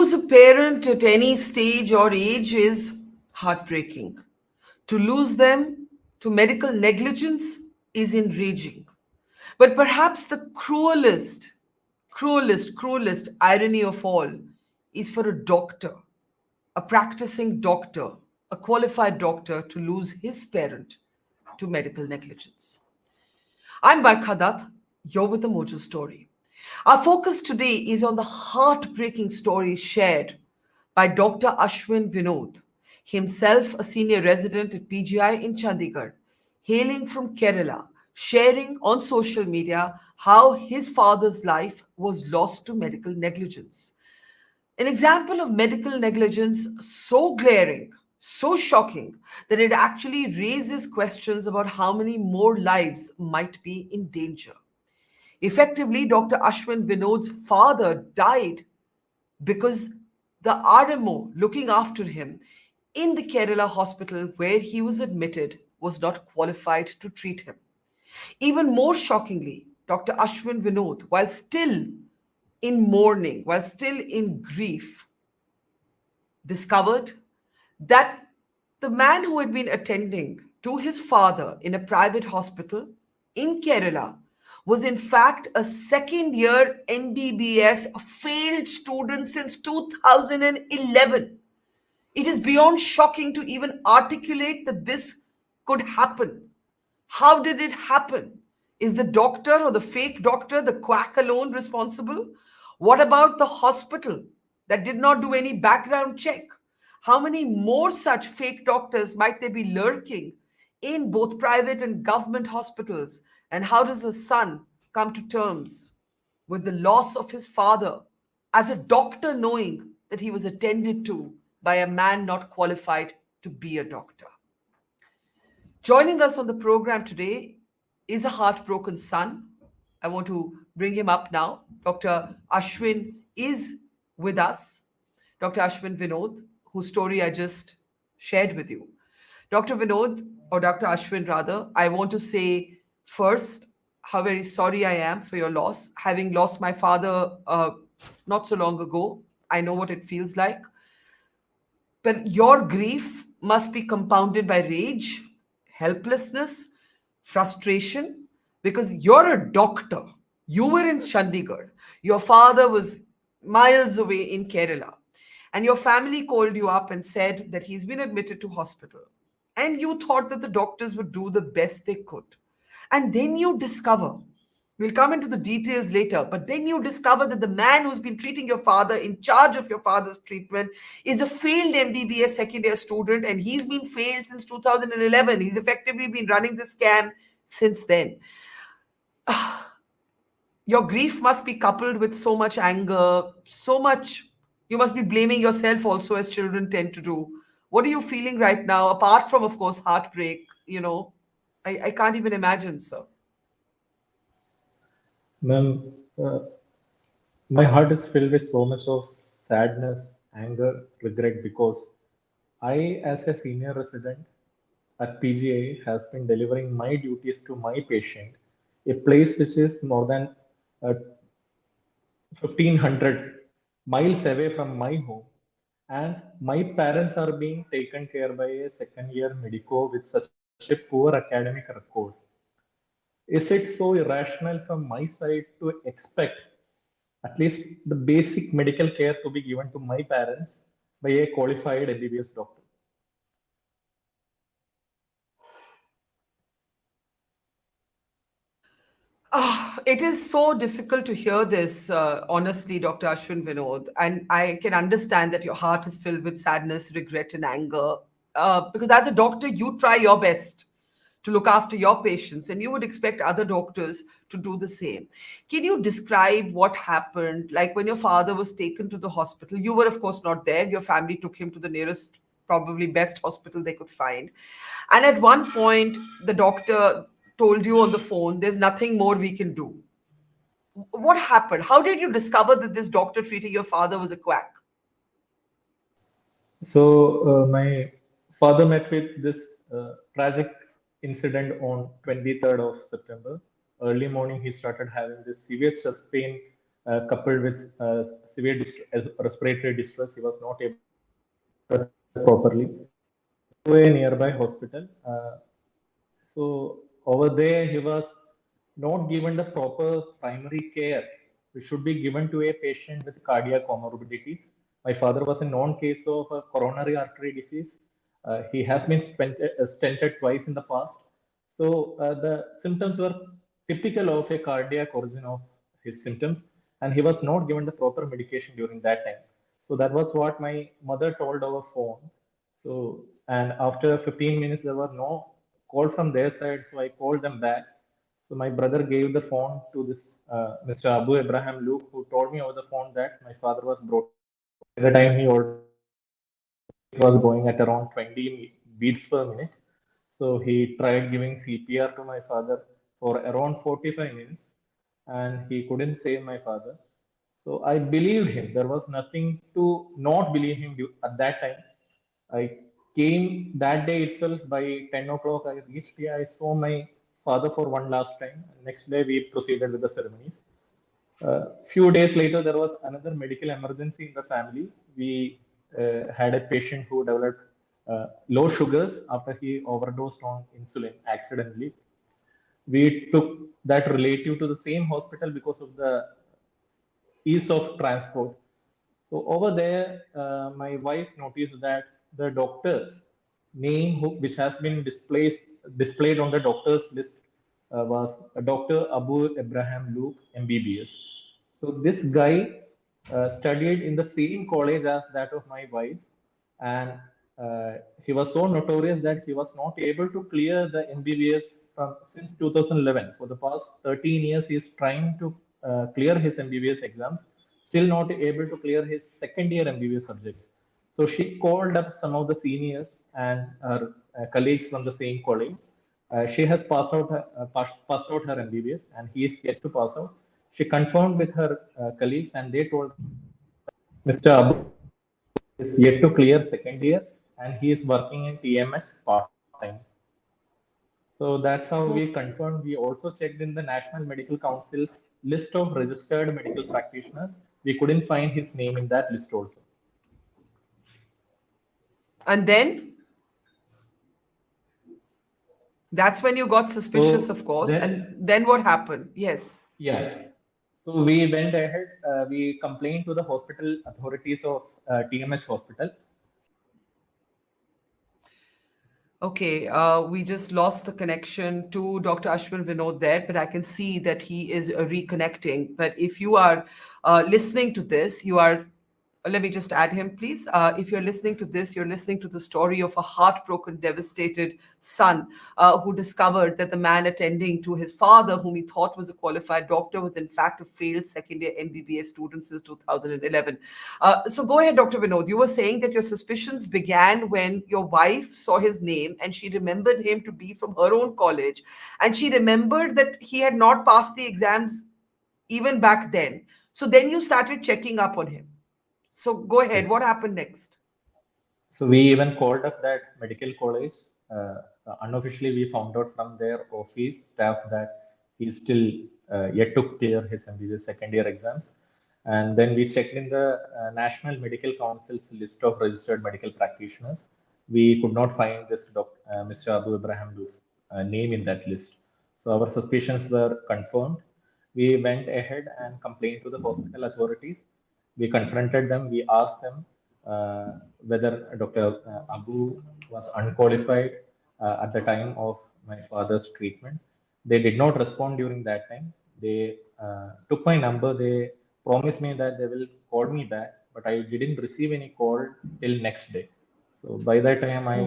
lose a parent at any stage or age is heartbreaking. To lose them to medical negligence is enraging. But perhaps the cruelest irony of all is for a doctor, a practicing doctor, a qualified doctor to lose his parent to medical negligence. I'm Barkha Dutt. You're with the Mojo Story. Our focus today is on the heartbreaking story shared by Dr. Ashwin Vinod, himself a senior resident at PGI in Chandigarh, hailing from Kerala, sharing on social media how his father's life was lost to medical negligence. An example of medical negligence so glaring, so shocking, that it actually raises questions about how many more lives might be in danger. Effectively, Dr. Ashwin Vinod's father died because the RMO looking after him in the Kerala hospital where he was admitted was not qualified to treat him. Even more shockingly, Dr. Ashwin Vinod, while still in mourning, while still in grief, discovered that the man who had been attending to his father in a private hospital in Kerala was in fact a second year MBBS failed student since 2011. It is beyond shocking to even articulate that this could happen. How did it happen? Is the doctor or the fake doctor, the quack alone responsible? What about the hospital that did not do any background check? How many more such fake doctors might there be lurking in both private and government hospitals? And how does a son come to terms with the loss of his father as a doctor, knowing that he was attended to by a man not qualified to be a doctor? Joining us on the program today is a heartbroken son. I want to bring him up now. Dr. Ashwin is with us. Dr. Ashwin Vinod, whose story I just shared with you. Dr. Vinod, or Dr. Ashwin rather, I want to say first how very sorry I am for your loss. Having lost my father not so long ago, I know what it feels like. But your grief must be compounded by rage, helplessness, frustration, because you're a doctor. You were in Chandigarh. Your father was miles away in Kerala. And your family called you up and said that he's been admitted to hospital. And you thought that the doctors would do the best they could. And then you discover, we'll come into the details later, but then you discover that the man who's been treating your father, in charge of your father's treatment, is a failed MBBS second year student, and he's been failed since 2011. He's effectively been running the scam since then. Your grief must be coupled with so much anger, so much, you must be blaming yourself also, as children tend to do. What are you feeling right now, apart from, of course, heartbreak? I can't even imagine, sir. Ma'am, my heart is filled with so much of sadness, anger, regret because I, as a senior resident at PGA, has been delivering my duties to my patient, a place which is more than 1500 miles away from my home. And my parents are being taken care by a second year medico with such a poor academic record. Is it so irrational from my side to expect at least the basic medical care to be given to my parents by a qualified MBBS doctor? It is so difficult to hear this, honestly, Dr. Ashwin Vinod. And I can understand that your heart is filled with sadness, regret, and anger. Because as a doctor, you try your best to look after your patients, and you would expect other doctors to do the same. Can you describe what happened? Like when your father was taken to the hospital, you were, of course, not there. Your family took him to the nearest, probably best hospital they could find. And at one point, the doctor told you on the phone, there's nothing more we can do. What happened? How did you discover that this doctor treating your father was a quack? So my father met with this tragic incident on 23rd of September. Early morning, he started having this severe chest pain coupled with severe respiratory distress. He was not able to breathe properly. To a nearby hospital. So over there, he was not given the proper primary care which should be given to a patient with cardiac comorbidities. My father was a known case of a coronary artery disease. He has been stented twice in the past. So the symptoms were typical of a cardiac origin of his symptoms, and he was not given the proper medication during that time. So that was what my mother told over phone. So, and after 15 minutes, there were no call from their side, so I called them back. So my brother gave the phone to this Mr. Abu Abraham Luke, who told me over the phone that my father was brought to hospital. By the time he already it was going at around 20 beats per minute. So he tried giving CPR to my father for around 45 minutes, and he couldn't save my father. So I believed him. There was nothing to not believe him at that time. I came that day itself by 10 o'clock. I reached here. I saw my father for one last time. Next day, we proceeded with the ceremonies. Few days later, there was another medical emergency in the family. We had a patient who developed low sugars after he overdosed on insulin accidentally. We took that relative to the same hospital because of the ease of transport. So over there, my wife noticed that the doctor's name, which has been displayed on the doctor's list, was Dr. Abu Abraham Luke, MBBS. So this guy studied in the same college as that of my wife, and he was so notorious that he was not able to clear the MBBS from since 2011. For the past 13 years, he is trying to clear his MBBS exams, still not able to clear his second year MBBS subjects. So she called up some of the seniors and her colleagues from the same college. She has passed out her MBBS, and he is yet to pass out. She confirmed with her colleagues, and they told that Mr. Abu is yet to clear second year, and he is working in TMS part time. So that's how we confirmed. We also checked in the National Medical Council's list of registered medical practitioners. We couldn't find his name in that list also. And then that's when you got suspicious, of So course. And then, then what happened? Yes. yeah. So we went ahead. We complained to the hospital authorities of TMH Hospital. Okay, we just lost the connection to Dr. Ashwin Vinod there, but I can see that he is reconnecting. But if you are listening to this, you are, let me just add him, please. If you're listening to this, you're listening to the story of a heartbroken, devastated son who discovered that the man attending to his father, whom he thought was a qualified doctor, was in fact a failed second year MBBS student since 2011. So go ahead, Dr. Vinod. You were saying that your suspicions began when your wife saw his name and she remembered him to be from her own college. And she remembered that he had not passed the exams even back then. So then you started checking up on him. So go ahead. Yes. What happened next? So we even called up that medical college. Unofficially, we found out from their office staff that he still yet to clear his MBBS second year exams. And then we checked in the National Medical Council's list of registered medical practitioners. We could not find this Mr. Abu Abraham's name in that list. So our suspicions were confirmed. We went ahead and complained to the hospital authorities. We confronted them. We asked them whether Dr. Abu was unqualified at the time of my father's treatment. They did not respond during that time. They took my number. They promised me that they will call me back, but I didn't receive any call till next day. So by that time, I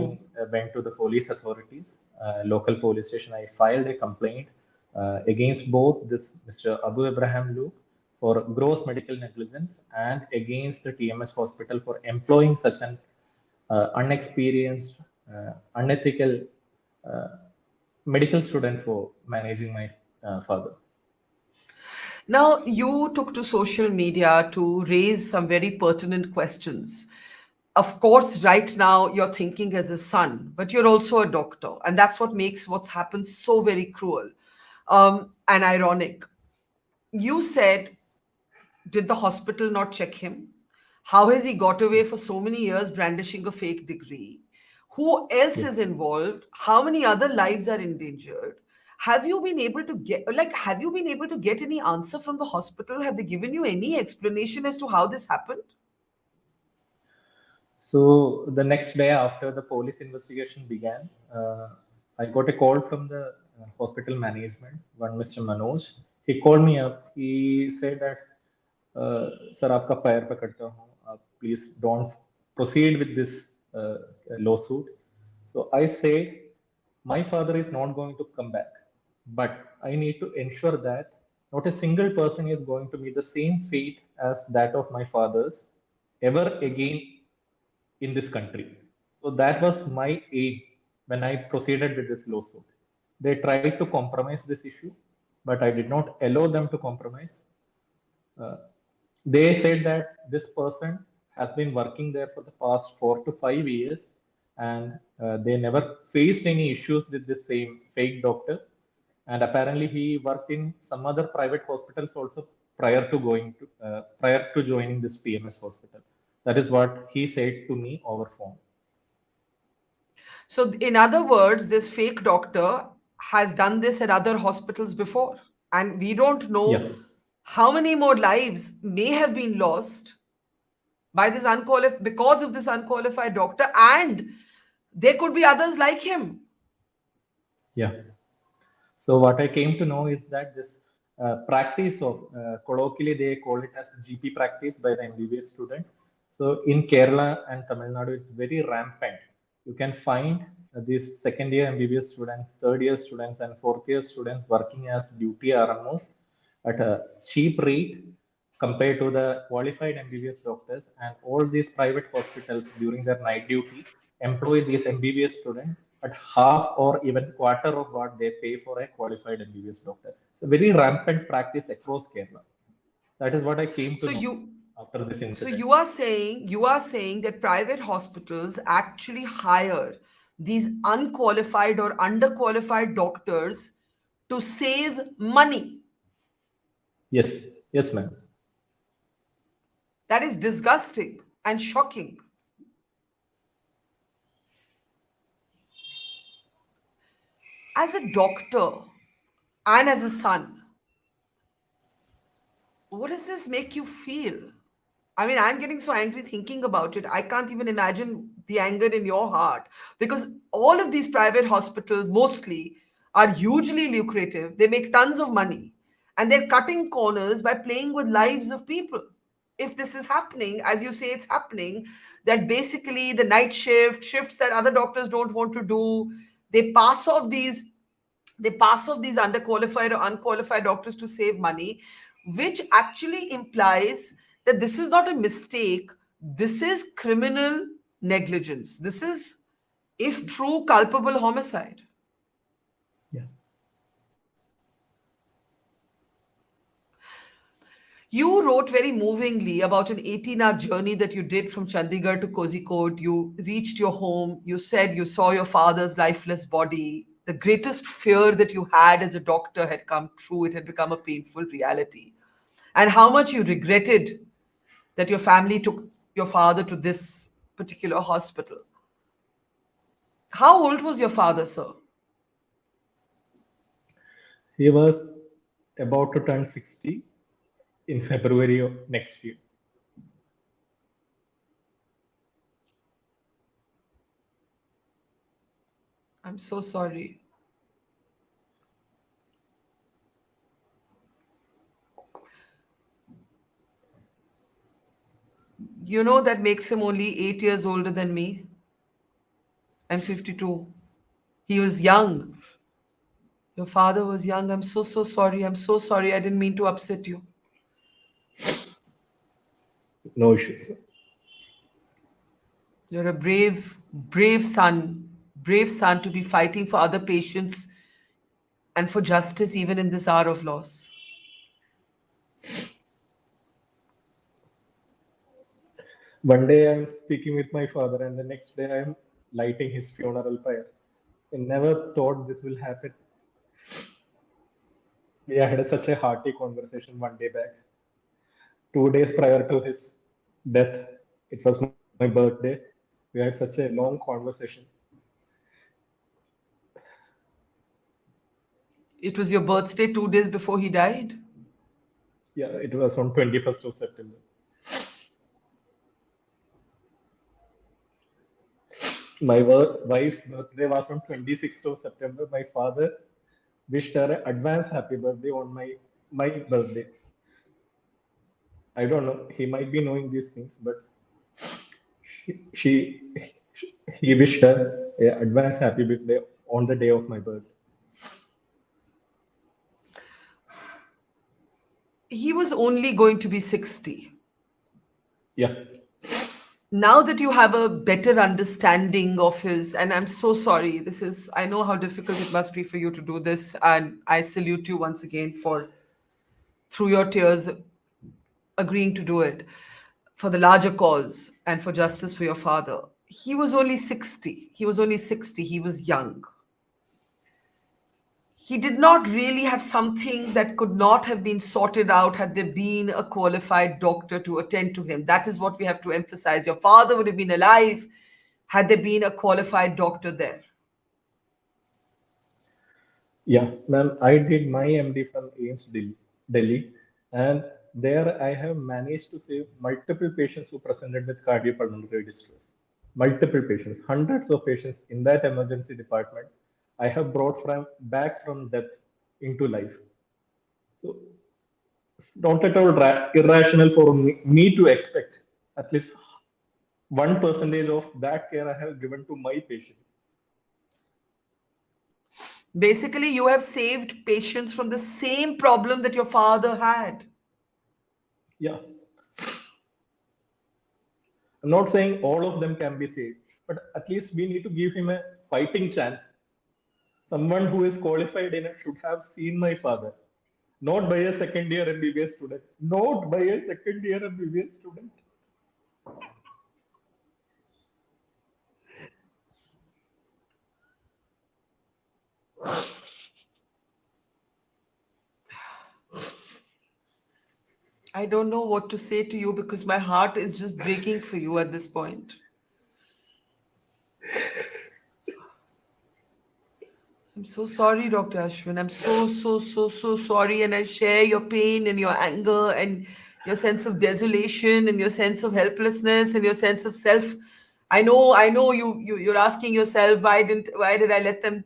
went to the police authorities, local police station. I filed a complaint against both this Mr. Abu Abraham Luke for gross medical negligence and against the TMS hospital for employing such an unexperienced, unethical uh, medical student for managing my father. Now, you took to social media to raise some very pertinent questions. Of course, right now you're thinking as a son, but you're also a doctor. And that's what makes what's happened so very cruel and ironic. You said Did the hospital not check him? How has he got away for so many years brandishing a fake degree? Who else Yeah. is involved? How many other lives are endangered? Have you been able to get have you been able to get any answer from the hospital? Have they given you any explanation as to how this happened? So the next day after the police investigation began, I got a call from the hospital management, one Mr. Manoj. He called me up. He said that, "Sir, आपका पैर पकड़ता हूँ. Please don't proceed with this lawsuit." So I said, my father is not going to come back, but I need to ensure that not a single person is going to meet the same fate as that of my father's ever again in this country. So that was my aim when I proceeded with this lawsuit. They tried to compromise this issue, but I did not allow them to compromise. Uh, they said that this person has been working there for the past 4 to 5 years, and they never faced any issues with the same fake doctor. And apparently, he worked in some other private hospitals also prior to joining this TMH hospital. That is what he said to me over phone. So, in other words, this fake doctor has done this at other hospitals before. And we don't know Yeah, how many more lives may have been lost by this unqualified because of this unqualified doctor. And there could be others like him. yeah. So what I came to know is that this practice of colloquially they call it as GP practice by the MBBS student. So in Kerala and Tamil Nadu, it's very rampant. You can find these second year MBBS students, third year students, and fourth year students working as duty RMOs at a cheap rate compared to the qualified MBBS doctors. And all these private hospitals during their night duty employ these MBBS students at half or even quarter of what they pay for a qualified MBBS doctor. It's a very rampant practice across Kerala. That is what I came to So know you after this so incident. you are saying that private hospitals actually hire these unqualified or underqualified doctors to save money. Yes, yes, ma'am. That is disgusting and shocking. As a doctor and as a son, what does this make you feel? I mean, I'm getting so angry thinking about it. I can't even imagine the anger in your heart because all of these private hospitals mostly are hugely lucrative. They make tons of money and they're cutting corners by playing with lives of people. If this is happening, as you say, it's happening, that basically the night shifts that other doctors don't want to do, they pass off these underqualified or unqualified doctors to save money, which actually implies that this is not a mistake, this is criminal negligence. This is, if true, culpable homicide. Yeah. You wrote very movingly about an 18-hour journey that you did from Chandigarh to Kozhikode. You reached your home. You said you saw your father's lifeless body. The greatest fear that you had as a doctor had come true. It had become a painful reality. And how much you regretted that your family took your father to this particular hospital. How old was your father, sir? He was about to turn 60 in February of next year. I'm so sorry. You know that makes him only 8 years older than me. I'm 52. He was young. Your father was young. I'm so, so sorry. I'm so sorry. I didn't mean to upset you. No issues. You're a brave, brave son to be fighting for other patients and for justice even in this hour of loss. One day I'm speaking with my father, and the next day I'm lighting his funeral pyre. I never thought this will happen. We had such a hearty conversation one day back. 2 days prior to his death, it was my birthday. We had such a long conversation. It was your birthday 2 days before he died? Yeah, it was on 21st of September. My wife's birthday was on 26th of September. My father wished her an advance happy birthday on my birthday. I don't know. He might be knowing these things, but she he wished her an advance happy birthday on the day of my birthday. He was only going to be 60. Yeah, Now that you have a better understanding of his, and I'm so sorry, this is, I know how difficult it must be for you to do this, and I salute you once again for, through your tears, agreeing to do it for the larger cause and for justice for your father. He was only 60. He was only 60. He was young. He did not really have something that could not have been sorted out had there been a qualified doctor to attend to him. That is what we have to emphasize. Your father would have been alive had there been a qualified doctor there. yeah, ma'am. I did my MD from AIIMS Delhi, and there I have managed to save multiple patients who presented with cardiopulmonary distress. Multiple patients, hundreds of patients in that emergency department. I have brought from back from death into life. So it's not at all irrational for me to expect at least 1% of that care I have given to my patient. Basically, you have saved patients from the same problem that your father had. Yeah, I'm not saying all of them can be saved, but at least we need to give him a fighting chance. Someone who is qualified enough should have seen my father, not by a second year MBBS student, not by a second year MBBS student. I don't know what to say to you because my heart is just breaking for you at this point. I'm so sorry, Dr. Ashwin. I'm so, so, so, so sorry. And I share your pain and your anger and your sense of desolation and your sense of helplessness and your sense of self. I know you're asking yourself, why did I let them,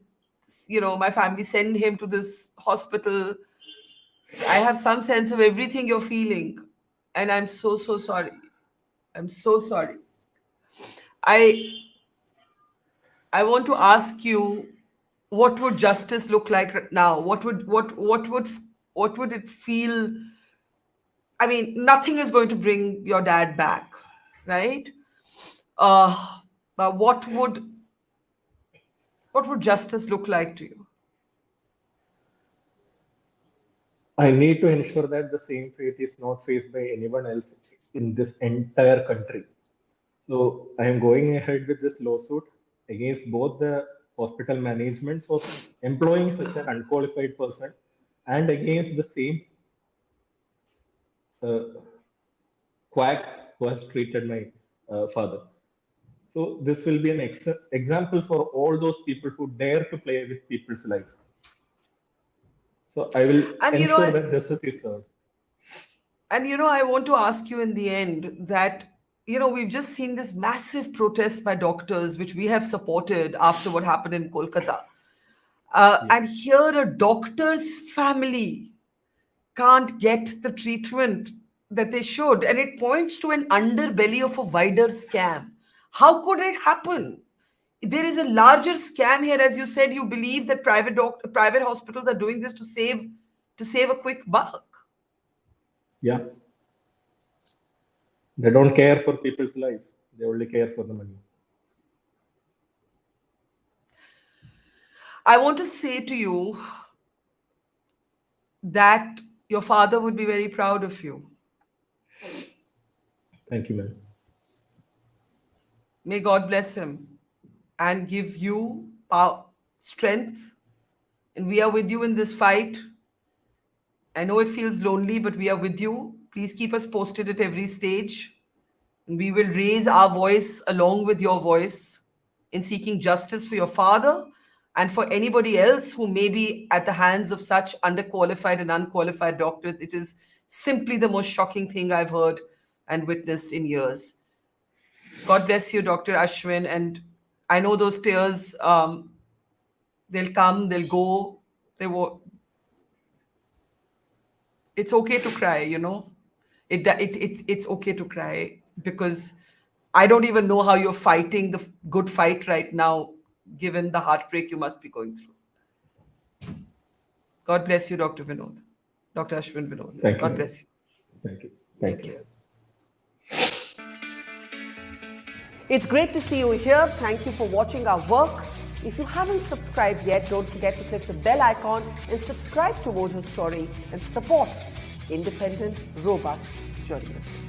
my family send him to this hospital? I have some sense of everything you're feeling. And I'm so, so sorry. I'm so sorry. I I want to ask you, what would justice look like now? What would it feel? I mean, nothing is going to bring your dad back, right? Uh, but what would justice look like to you? I need to ensure that the same fate is not faced by anyone else in this entire country. So I am going ahead with this lawsuit against both the hospital management for employing such an unqualified person and against the same uh, quack who has treated my father. So this will be an example for all those people who dare to play with people's life. So I will And you ensure know, that justice is served. I want to ask you in the end that, we've just seen this massive protest by doctors, which we have supported after what happened in Kolkata. Yeah. And here, a doctor's family can't get the treatment that they should. And it points to an underbelly of a wider scam. How could it happen? There is a larger scam here. As you said, you believe that private hospitals are doing this to save a quick buck. Yeah. They don't care for people's life. They only care for the money. I want to say to you that your father would be very proud of you. Thank you, ma'am. May God bless him and give you power, strength. And we are with you in this fight. I know it feels lonely, but we are with you. Please keep us posted at every stage. And we will raise our voice along with your voice in seeking justice for your father and for anybody else who may be at the hands of such underqualified and unqualified doctors. It is simply the most shocking thing I've heard and witnessed in years. God bless you, Dr. Ashwin. And I know those tears, they'll come, they'll go. It's okay to cry, it's okay to cry, because I don't even know how you're fighting the good fight right now, given the heartbreak you must be going through. God bless you, Dr. Vinod. Dr. Ashwin Vinod. Thank you. God bless you. Thank you. Take care. It's great to see you here. Thank you for watching our work. If you haven't subscribed yet, don't forget to click the bell icon and subscribe to Mojo Story and support independent, robust journalism.